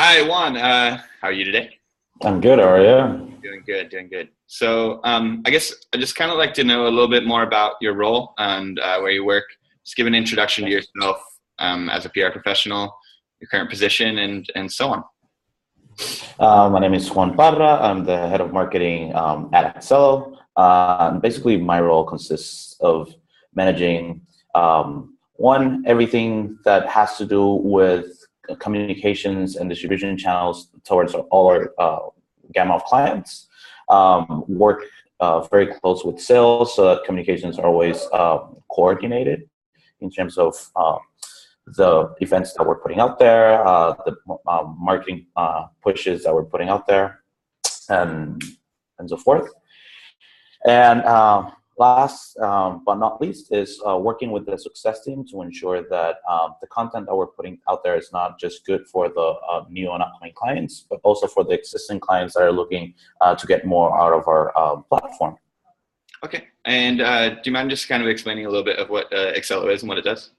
Hi, Juan. How are you today? I'm good, how are you? Doing good, doing good. So, I guess I just kind of like to know a little bit more about your role and where you work. Just give an introduction to yourself as a PR professional, your current position, and so on. My name is Juan Parra. I'm the head of marketing at Accelo. Basically, my role consists of managing everything that has to do with communications and distribution channels towards all our gamma of clients. Work very close with sales so that communications are always coordinated in terms of the events that we're putting out there, the marketing pushes that we're putting out there, and so forth. And last but not least is working with the success team to ensure that the content that we're putting out there is not just good for the new and upcoming clients, but also for the existing clients that are looking to get more out of our platform. Okay. And do you mind just kind of explaining a little bit of what Accelo is and what it does?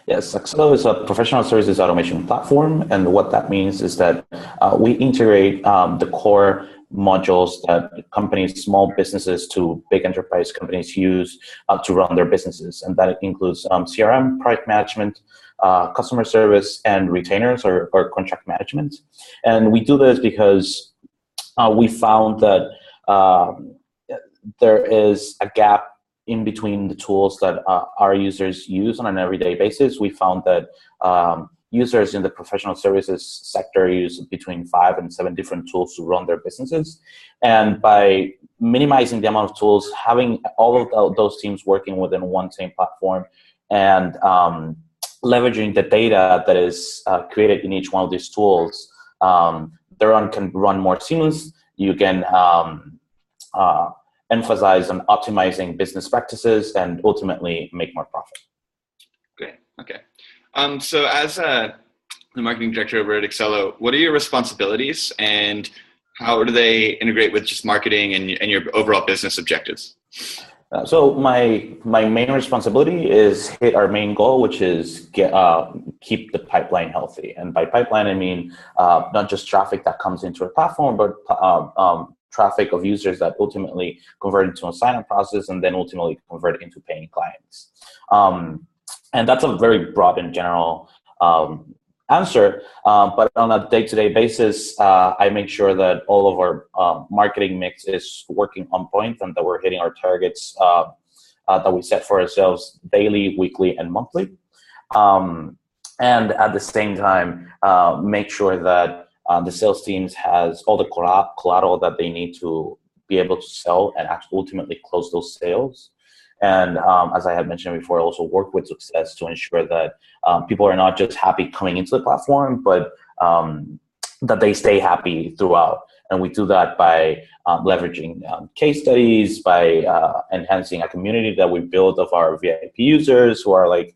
Yes, Accelo is a professional services automation platform, and what that means is that we integrate the core modules that companies, small businesses to big enterprise companies use to run their businesses, and that includes CRM, product management, customer service, and retainers or contract management. And we do this because we found that there is a gap in between the tools that our users use on an everyday basis. We found that users in the professional services sector use between 5 and 7 different tools to run their businesses. And by minimizing the amount of tools, having all of those teams working within one same platform and leveraging the data that is created in each one of these tools, the can run more seamless. You can emphasize on optimizing business practices and ultimately make more profit. Great. Okay. So as the marketing director over at Accelo, what are your responsibilities and how do they integrate with just marketing and your overall business objectives? So my main responsibility is hit our main goal, which is keep the pipeline healthy. And by pipeline, I mean not just traffic that comes into our platform, but traffic of users that ultimately convert into a sign-up process and then ultimately convert into paying clients. And that's a very broad and general answer, but on a day-to-day basis, I make sure that all of our marketing mix is working on point and that we're hitting our targets that we set for ourselves daily, weekly, and monthly. And at the same time, make sure that the sales teams has all the collateral that they need to be able to sell and actually ultimately close those sales. And as I had mentioned before, I also work with success to ensure that people are not just happy coming into the platform, but that they stay happy throughout. And we do that by leveraging case studies, by enhancing a community that we build of our VIP users who are like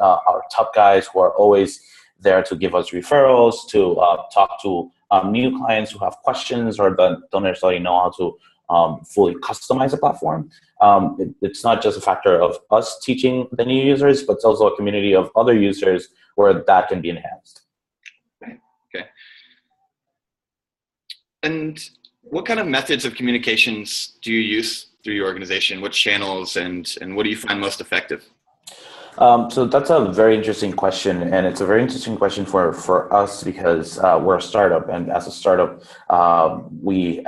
our top guys who are always there to give us referrals, to talk to new clients who have questions or that don't necessarily know how to fully customize a platform. It's not just a factor of us teaching the new users, but it's also a community of other users where that can be enhanced. Okay. And what kind of methods of communications do you use through your organization? What channels and what do you find most effective? So that's a very interesting question, and it's a very interesting question for us because we're a startup, and as a startup, we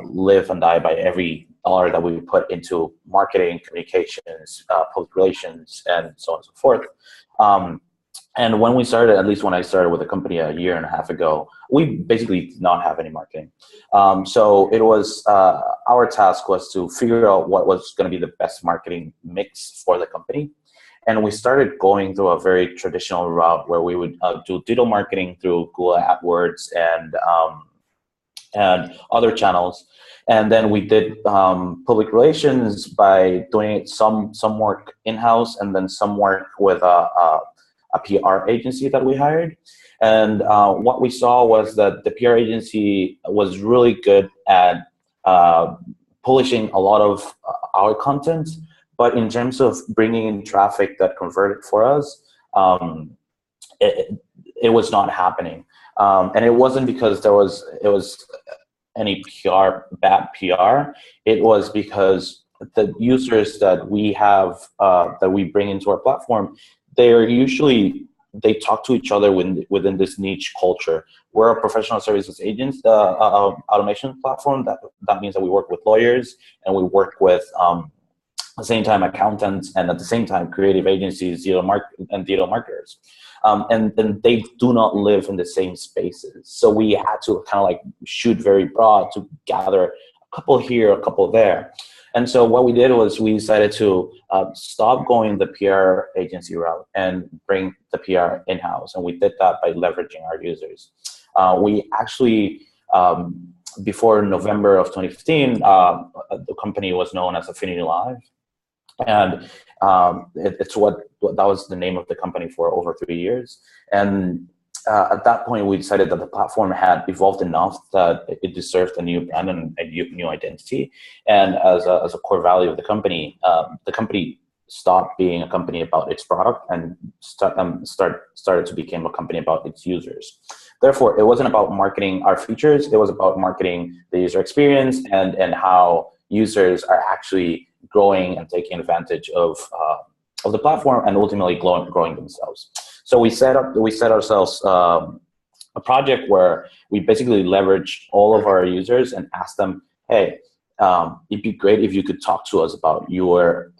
live and die by every dollar that we put into marketing, communications, public relations, and so on and so forth. And when we started, at least when I started with the company a year and a half ago, we basically did not have any marketing. So it was our task was to figure out what was going to be the best marketing mix for the company. And we started going through a very traditional route where we would do digital marketing through Google AdWords and other channels. And then we did public relations by doing some work in-house and then some work with a PR agency that we hired. And what we saw was that the PR agency was really good at publishing a lot of our content, but in terms of bringing in traffic that converted for us, it was not happening. And it wasn't because it was any bad PR. It was because the users that we have, that we bring into our platform, they talk to each other within this niche culture. We're a professional services agents, automation platform. That means that we work with lawyers and we work with, at the same time, accountants, and at the same time, creative agencies, digital marketers. And they do not live in the same spaces. So we had to kind of like shoot very broad to gather a couple here, a couple there. And so what we did was we decided to stop going the PR agency route and bring the PR in-house. And we did that by leveraging our users. We actually, before November of 2015, the company was known as Affinity Live. And that was the name of the company for over 3 years. And at that point, we decided that the platform had evolved enough that it deserved a new brand and a new identity. And as a core value of the company stopped being a company about its product and started to become a company about its users. Therefore, it wasn't about marketing our features. It was about marketing the user experience and how users are actually growing and taking advantage of the platform and ultimately growing themselves. So we set ourselves a project where we basically leverage all of our users and ask them, hey, it'd be great if you could talk to us about your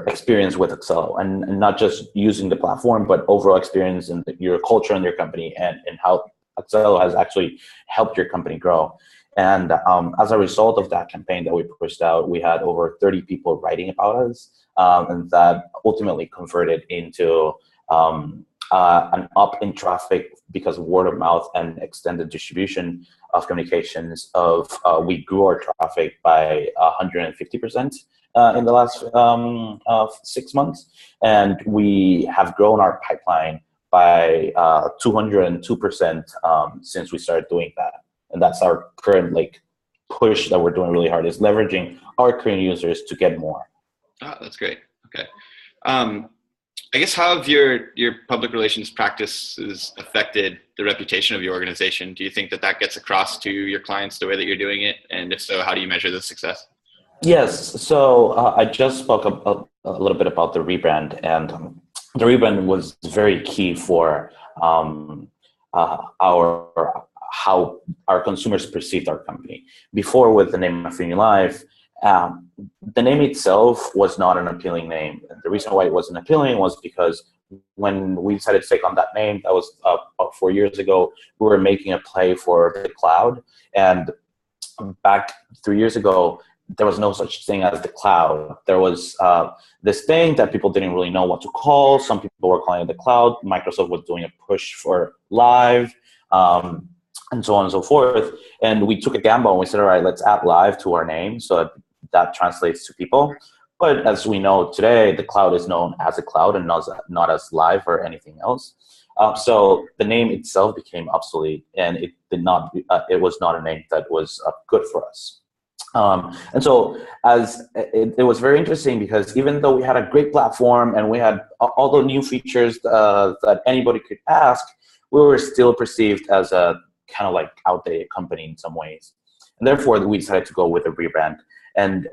experience with Accelo, and not just using the platform, but overall experience in your culture and your company, and how Accelo has actually helped your company grow. And as a result of that campaign that we pushed out, we had over 30 people writing about us, and that ultimately converted into an up in traffic because of word of mouth and extended distribution of communications. We grew our traffic by 150% in the last 6 months, and we have grown our pipeline by 202% since we started doing that. And that's our current push that we're doing really hard, is leveraging our current users to get more. Oh, that's great. Okay. I guess how have your public relations practices affected the reputation of your organization? Do you think that gets across to your clients the way that you're doing it? And if so, how do you measure the success? Yes. So I just spoke a little bit about the rebrand, and the rebrand was very key for how our consumers perceived our company. Before, with the name Affinity Live, the name itself was not an appealing name. And the reason why it wasn't appealing was because when we decided to take on that name, that was about 4 years ago, we were making a play for the cloud. And back 3 years ago, there was no such thing as the cloud. There was this thing that people didn't really know what to call. Some people were calling it the cloud. Microsoft was doing a push for live. And so on and so forth. And we took a gamble and we said, all right, let's add live to our name so that translates to people. But as we know today, the cloud is known as a cloud and not as live or anything else. So the name itself became obsolete, and it was not a name that was good for us. And so it was very interesting, because even though we had a great platform and we had all the new features that anybody could ask, we were still perceived as a kind of like outdated company in some ways. And therefore, we decided to go with a rebrand. And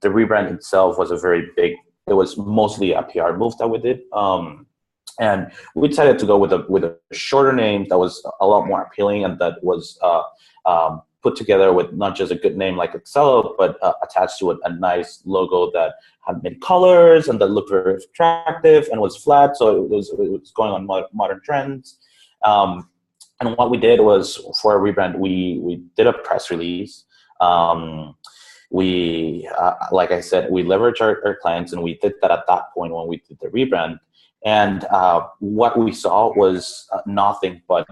the rebrand itself was it was mostly a PR move that we did. And we decided to go with a shorter name that was a lot more appealing, and that was put together with not just a good name like Accelo, but attached to it a nice logo that had many colors and that looked very attractive and was flat. So it was going on modern trends. And what we did was, for a rebrand, we did a press release. Like I said, we leveraged our clients, and we did that at that point when we did the rebrand. And what we saw was nothing but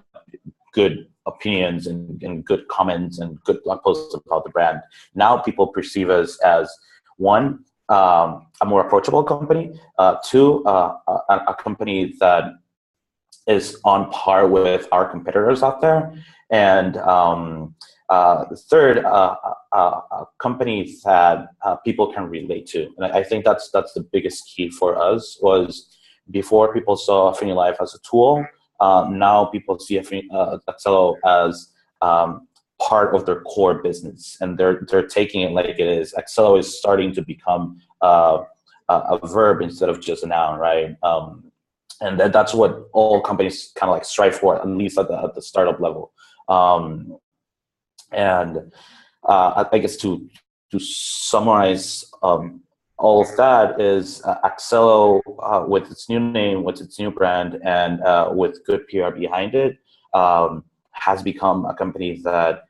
good opinions and good comments and good blog posts about the brand. Now people perceive us as, one, a more approachable company, two, a company that is on par with our competitors out there, and third, a company that people can relate to. And I think that's the biggest key for us, was Before, people saw Affinity as a tool. Now people see Accelo as part of their core business, and they're taking it like it is. Accelo is starting to become a verb instead of just a noun, right? And that's what all companies kind of like strive for, at least at the startup level. And I guess to summarize all of that is Accelo, with its new name, with its new brand, and with good PR behind it, has become a company that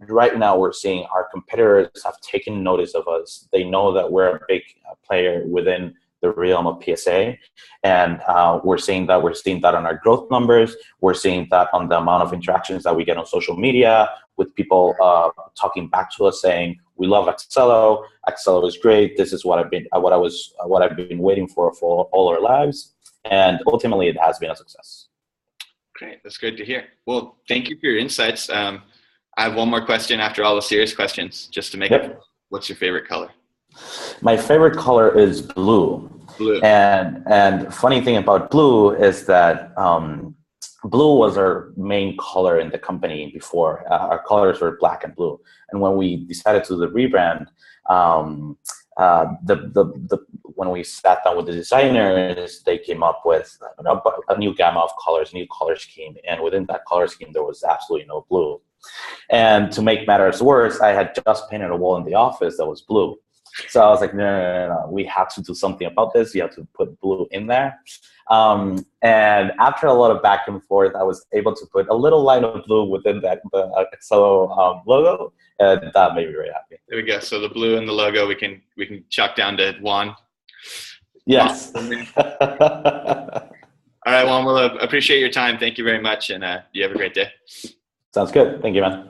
right now we're seeing our competitors have taken notice of us. They know that we're a big player within the realm of PSA, and we're seeing that on our growth numbers. We're seeing that on the amount of interactions that we get on social media with people talking back to us saying, "We love Accelo. Accelo is great. This is what I've been waiting for all our lives," and ultimately, it has been a success. Great, that's good to hear. Well, thank you for your insights. I have one more question after all the serious questions, just to make it. What's your favorite color? My favorite color is blue. Blue. And funny thing about blue is that blue was our main color in the company before. Our colors were black and blue. And when we decided to do the rebrand, when we sat down with the designers, they came up with a new gamma of colors, new color scheme. And within that color scheme, there was absolutely no blue. And to make matters worse, I had just painted a wall in the office that was blue. So I was like, no, we have to do something about this. You have to put blue in there. And after a lot of back and forth, I was able to put a little line of blue within the Accelo logo, and that made me very happy. There we go. So the blue in the logo, we can chalk down to Juan. Yes. All right, Juan. Well, appreciate your time. Thank you very much, and you have a great day. Sounds good. Thank you, man.